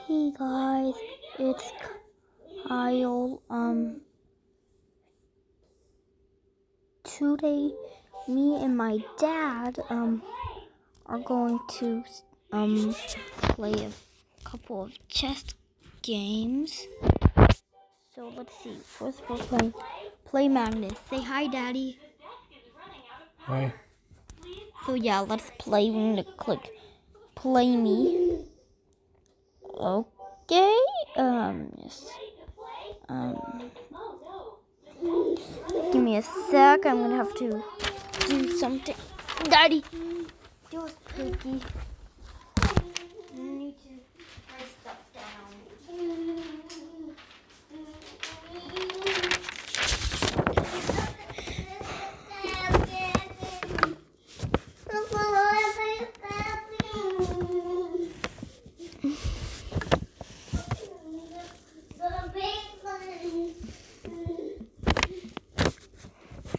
Hey guys, it's Kyle. Today me and my dad are going to play a couple of chess games. So let's see. First we're playing Play Magnus. Say hi, Daddy. Hi. So yeah, let's play. We're gonna click Play Me. Okay. Yes. Give me a sec. I'm gonna have to do something. Daddy, do us cookie. I need to write stuff down.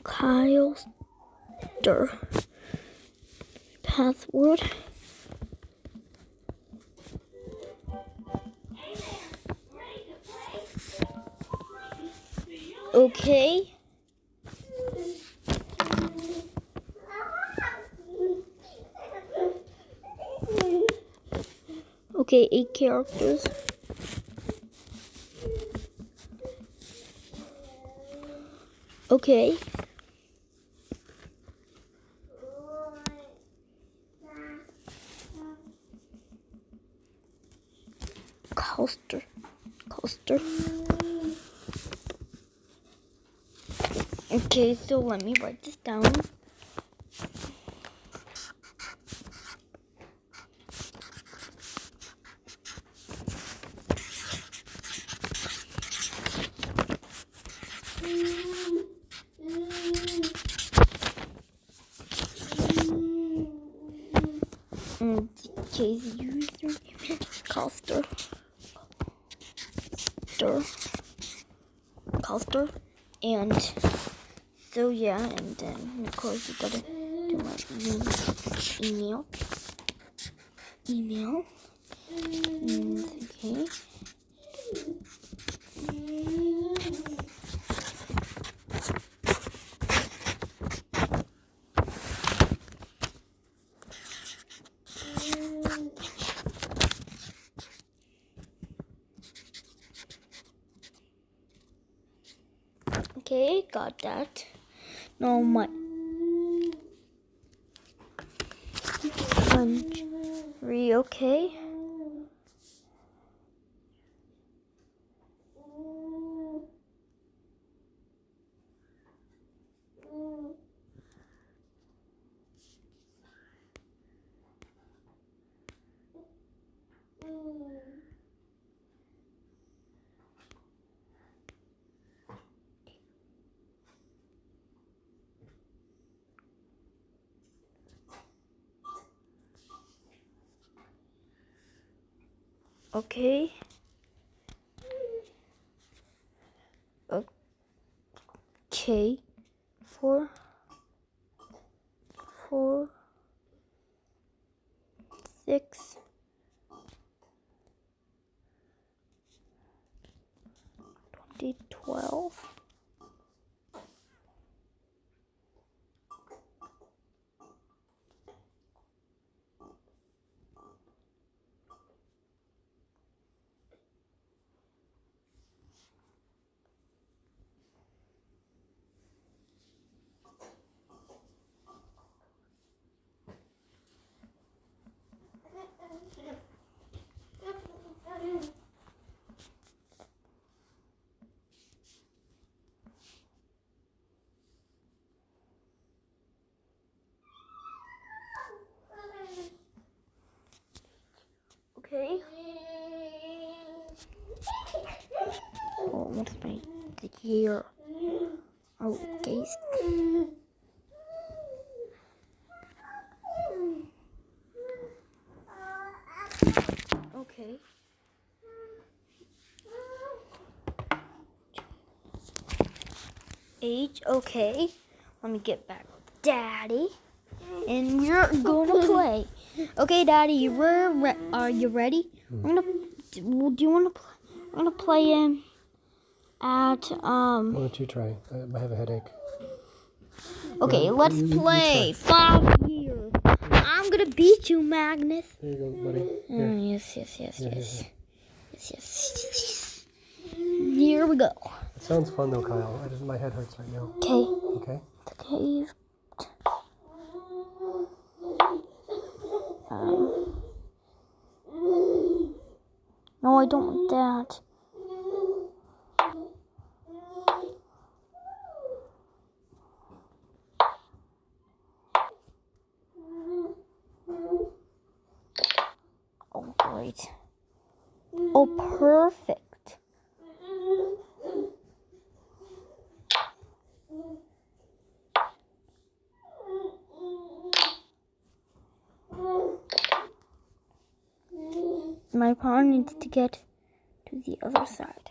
Kyle's password. Okay. Okay, 8 characters. Okay. Coaster. Okay, so let me write this down. And Jay's username is Coaster. And so yeah, and then of course you gotta do my email. Okay. Okay, got that. Now my country, okay. Okay. Okay. 4, 6, 12. Okay. Oh, what's my year? Okay. Okay. Age, okay. Let me get back, Daddy. And you're gonna play. Okay, Daddy, are you ready? Do you want to? I'm gonna play him at Why don't you try? I have a headache. Okay, Well, let's you play try. 5 years. I'm gonna beat you, Magnus. There you go, buddy. Yes. Here. Yes. Here we go. It sounds fun though, Kyle. My head hurts right now. Okay. Okay. Okay. No, I don't want that. Oh, great. Oh, perfect. My pawn needs to get to the other side.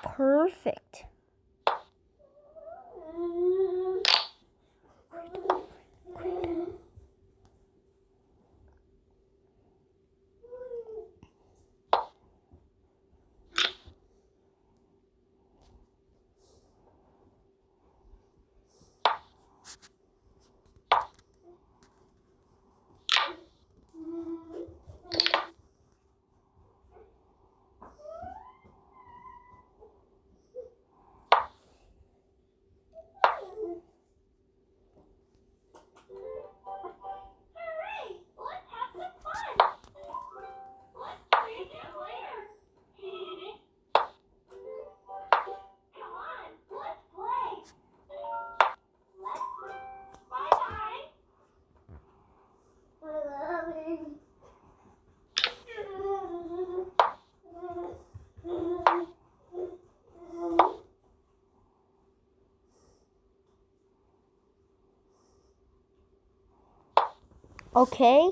Perfect. Hooray! Let's have some fun. Let's play again later. Come on, let's play. Bye-bye. Okay.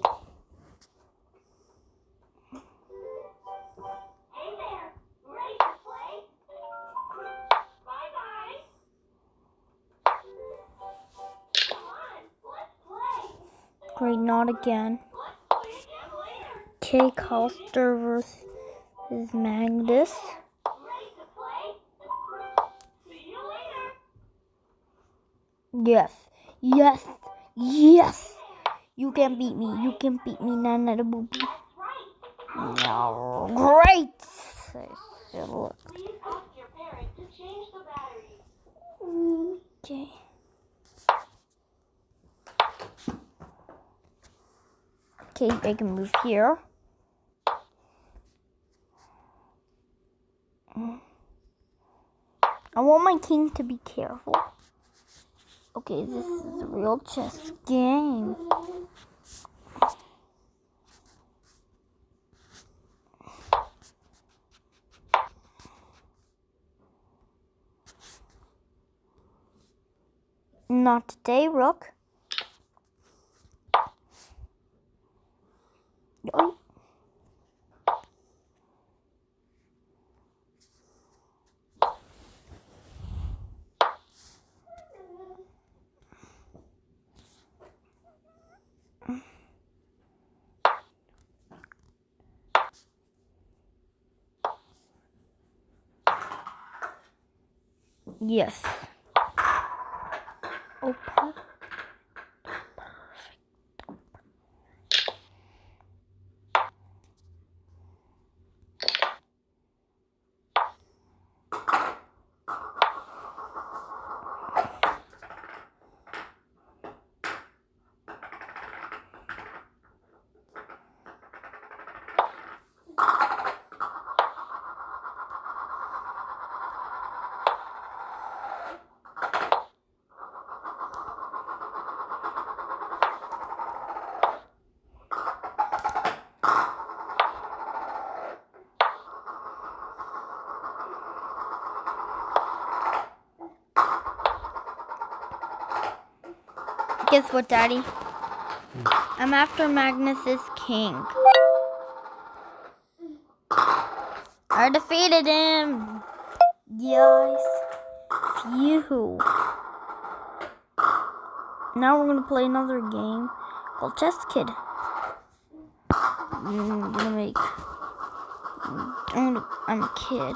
Hey there, ready to play? Bye-bye. Come on, let's play. Great, not again. Let's play again later. Okay, Coster versus Magnus. Ready to play? See you later. Yes. You can beat me. Nana the boob. That's right. No, great. Please ask your parent to change the batteries. Okay. Okay, I can move here. I want my king to be careful. Okay, this is a real chess game. Not today, Rook. Yoink. Yes. Oh, perfect. Guess what, Daddy? I'm after Magnus's king. I defeated him. Yes. Phew. now we're gonna play another game called Chess Kid. I'm a kid.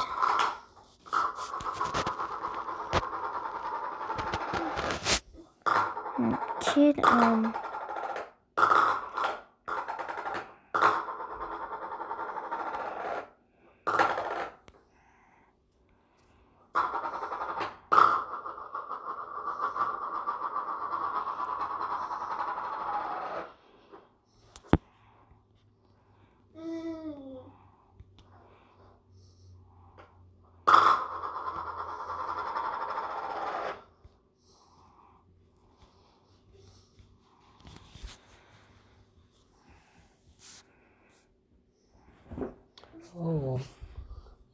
Oh,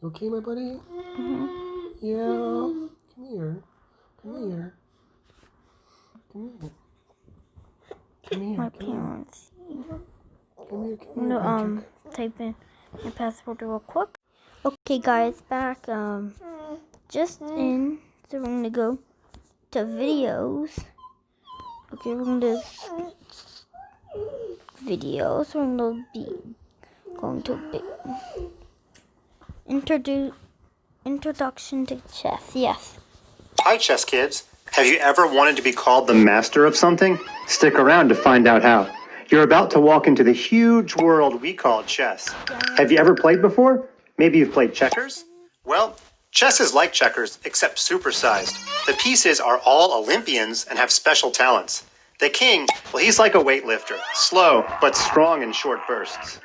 you okay, my buddy? Mm-hmm. Yeah. Come here. Come here. Come here. Come here. My Come here. parents. Come here. I'm gonna type in my password real quick. Okay, guys, back just in. So we're gonna go to videos. Okay, we're gonna do videos. We're gonna be going to introduction to chess. Yes. Hi, chess kids. Have you ever wanted to be called the master of something? Stick around to find out how. You're about to walk into the huge world we call chess. Have you ever played before? Maybe you've played checkers? Well, chess is like checkers, except supersized. The pieces are all Olympians and have special talents. The king, well, he's like a weightlifter, slow but strong in short bursts.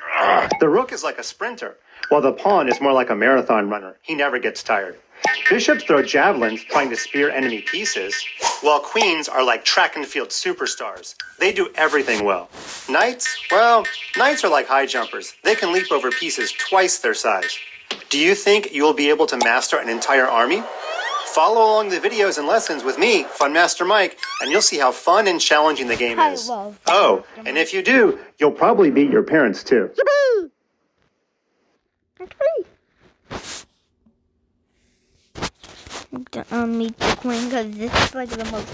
The rook is like a sprinter, while the pawn is more like a marathon runner. He never gets tired. Bishops throw javelins trying to spear enemy pieces, while queens are like track and field superstars. They do everything well. Knights? Well, knights are like high jumpers. They can leap over pieces twice their size. Do you think you will be able to master an entire army? Follow along the videos and lessons with me, Fun Master Mike, and you'll see how fun and challenging the game is. Oh, and if you do, you'll probably beat your parents too. Meet the queen, because this is like the most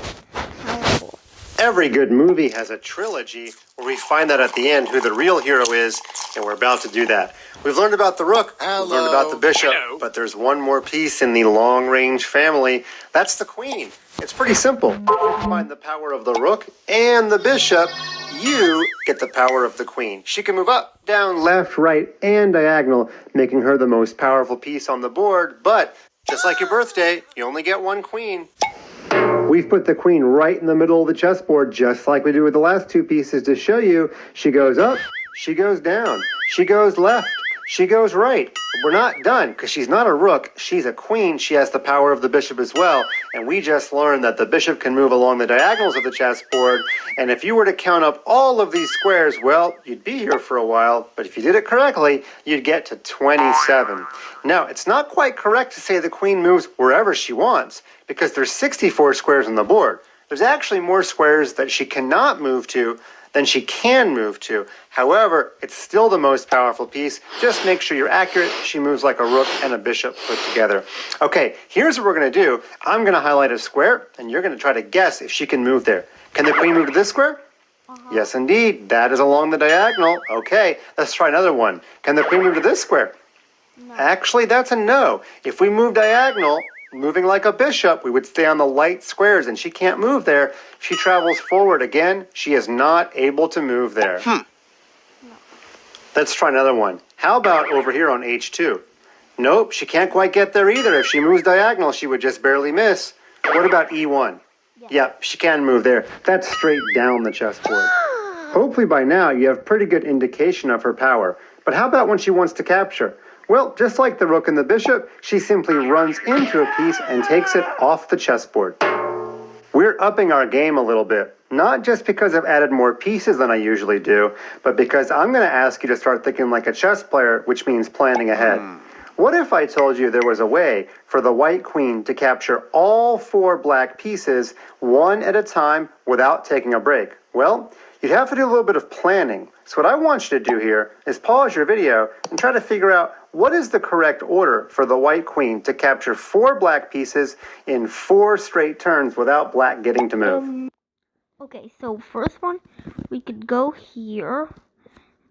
powerful. Every good movie has a trilogy where we find out at the end who the real hero is, and we're about to do that. We've learned about the rook, we've learned about the bishop, but there's one more piece in the long-range family. That's the queen. It's pretty simple. If you combine the power of the rook and the bishop, you get the power of the queen. She can move up, down, left, right, and diagonal, making her the most powerful piece on the board, but just like your birthday, you only get one queen. We've put the queen right in the middle of the chessboard, just like we do with the last two pieces, to show you she goes up, she goes down, she goes left, she goes right. But we're not done, because she's not a rook, she's a queen. She has the power of the bishop as well, and we just learned that the bishop can move along the diagonals of the chessboard, and if you were to count up all of these squares, well, you'd be here for a while, but if you did it correctly, you'd get to 27. Now, it's not quite correct to say the queen moves wherever she wants, because there's 64 squares on the board. There's actually more squares that she cannot move to than she can move to. However, it's still the most powerful piece. Just make sure you're accurate. She moves like a rook and a bishop put together. Okay, here's what we're going to do. I'm going to highlight a square, and you're going to try to guess if she can move there. Can the queen move to this square? Yes, indeed. That is along the diagonal. Okay, let's try another one. Can the queen move to this square? No. Actually, that's a no. If we move diagonal, moving like a bishop, we would stay on the light squares, and she can't move there. If she travels forward again, she is not able to move there. No. Let's try another one. How about over here on H2? Nope, she can't quite get there either. If she moves diagonal, she would just barely miss. What about E1? Yep, she can move there. That's straight down the chessboard. Hopefully by now you have pretty good indication of her power. But how about when she wants to capture? Well, just like the rook and the bishop, she simply runs into a piece and takes it off the chessboard. We're upping our game a little bit, not just because I've added more pieces than I usually do, but because I'm going to ask you to start thinking like a chess player, which means planning ahead. What if I told you there was a way for the white queen to capture all 4 black pieces one at a time without taking a break? Well, you'd have to do a little bit of planning. So what I want you to do here is pause your video and try to figure out what is the correct order for the white queen to capture 4 black pieces in 4 straight turns without black getting to move. Okay, so first one, we could go here,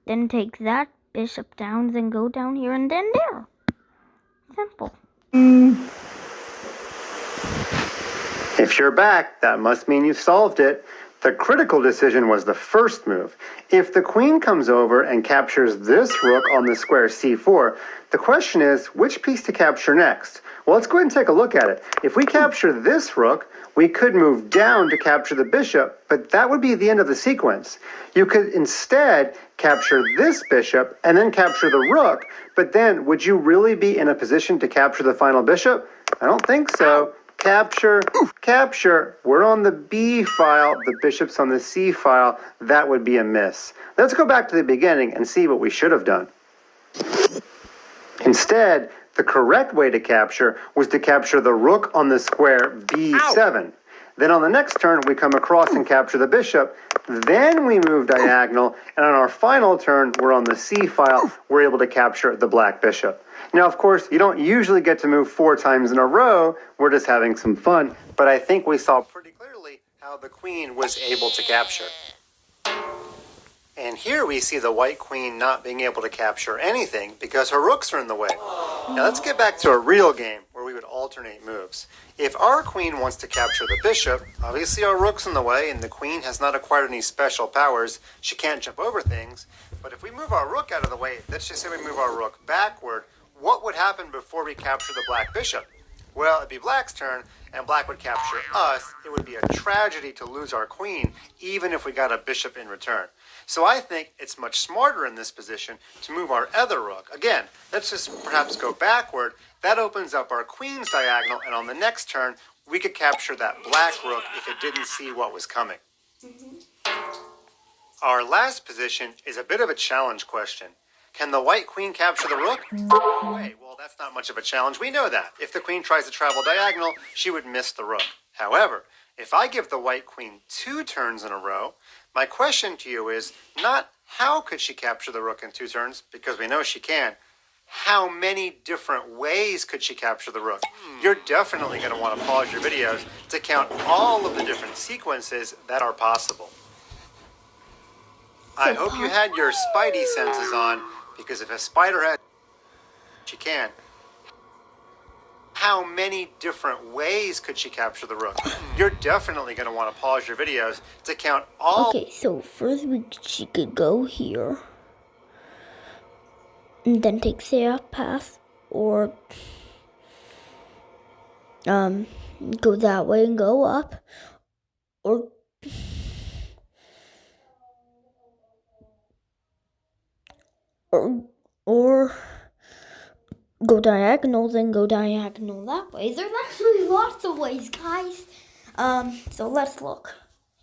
then take that bishop down, then go down here, and then there. Simple. If you're back, that must mean you've solved it. The critical decision was the first move. If the queen comes over and captures this rook on the square c4, the question is, which piece to capture next? Well, let's go ahead and take a look at it. If we capture this rook, we could move down to capture the bishop, but that would be the end of the sequence. You could instead capture this bishop and then capture the rook, but then would you really be in a position to capture the final bishop? I don't think so. Capture, capture. We're on the B file, the bishop's on the C file. That would be a miss. Let's go back to the beginning and see what we should have done. Instead, the correct way to capture was to capture the rook on the square B7. Then on the next turn, we come across and capture the bishop. Then we move diagonal, and on our final turn, we're on the C file. We're able to capture the black bishop. Now, of course, you don't usually get to move 4 times in a row. We're just having some fun. But I think we saw pretty clearly how the queen was able to capture. And here we see the white queen not being able to capture anything because her rooks are in the way. Now let's get back to a real game where we would alternate moves. If our queen wants to capture the bishop, obviously our rook's in the way and the queen has not acquired any special powers. She can't jump over things. But if we move our rook out of the way, let's just say we move our rook backward, what would happen before we capture the black bishop? Well, it'd be black's turn, and black would capture us. It would be a tragedy to lose our queen, even if we got a bishop in return. So I think it's much smarter in this position to move our other rook. Again, let's just perhaps go backward. That opens up our queen's diagonal, and on the next turn, we could capture that black rook if it didn't see what was coming. Our last position is a bit of a challenge question. Can the white queen capture the rook? Wait, well, that's not much of a challenge. We know that. If the queen tries to travel diagonal, she would miss the rook. However, if I give the white queen 2 turns in a row, my question to you is not how could she capture the rook in 2 turns, because we know she can. How many different ways could she capture the rook? You're definitely going to want to pause your videos to count all of the different sequences that are possible. I hope you had your spidey senses on, because if a spider has, she can. How many different ways could she capture the rook? You're definitely going to want to pause your videos to count all. Okay, so first she could go here, and then take the path, or go that way and go up, or go diagonal, then go diagonal that way. There's actually lots of ways, guys. So let's look.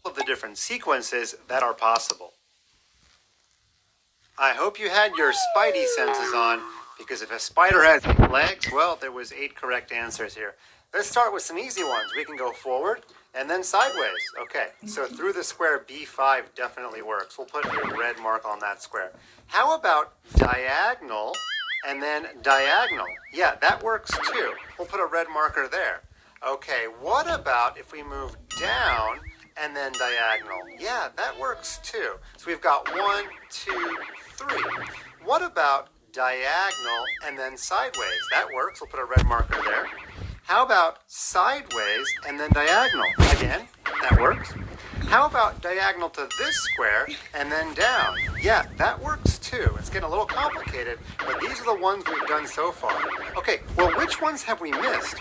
Of the different sequences that are possible. I hope you had your spidey senses on, because if a spider has 8 legs, well, there was 8 correct answers here. Let's start with some easy ones. We can go forward and then sideways. Okay, so through the square B5 definitely works. We'll put a red mark on that square. How about diagonal and then diagonal? Yeah, that works too. We'll put a red marker there. Okay, what about if we move down and then diagonal? Yeah, that works too. So we've got 1, 2, 3. What about diagonal and then sideways? That works. We'll put a red marker there. How about sideways and then diagonal? Again, that works. How about diagonal to this square and then down? Yeah, that works too. It's getting a little complicated, but these are the ones we've done so far. Okay, well, which ones have we missed?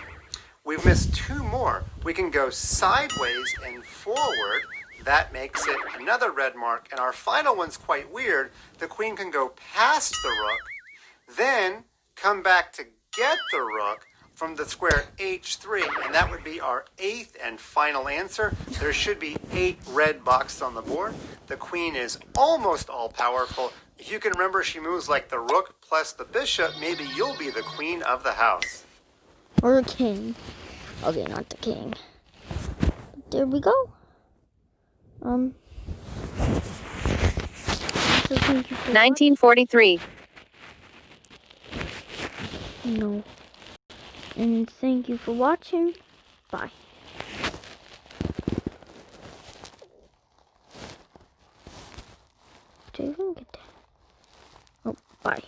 We've missed 2 more. We can go sideways and forward. That makes it another red mark. And our final one's quite weird. The queen can go past the rook, then come back to get the rook from the square H3, and that would be our 8th and final answer. There should be 8 red boxes on the board. The queen is almost all powerful. If you can remember, she moves like the rook plus the bishop. Maybe you'll be the queen of the house. Or the king. Okay, not the king. There we go. So thank you for 1943. No. And thank you for watching. Bye. Did I even get that? Oh, bye.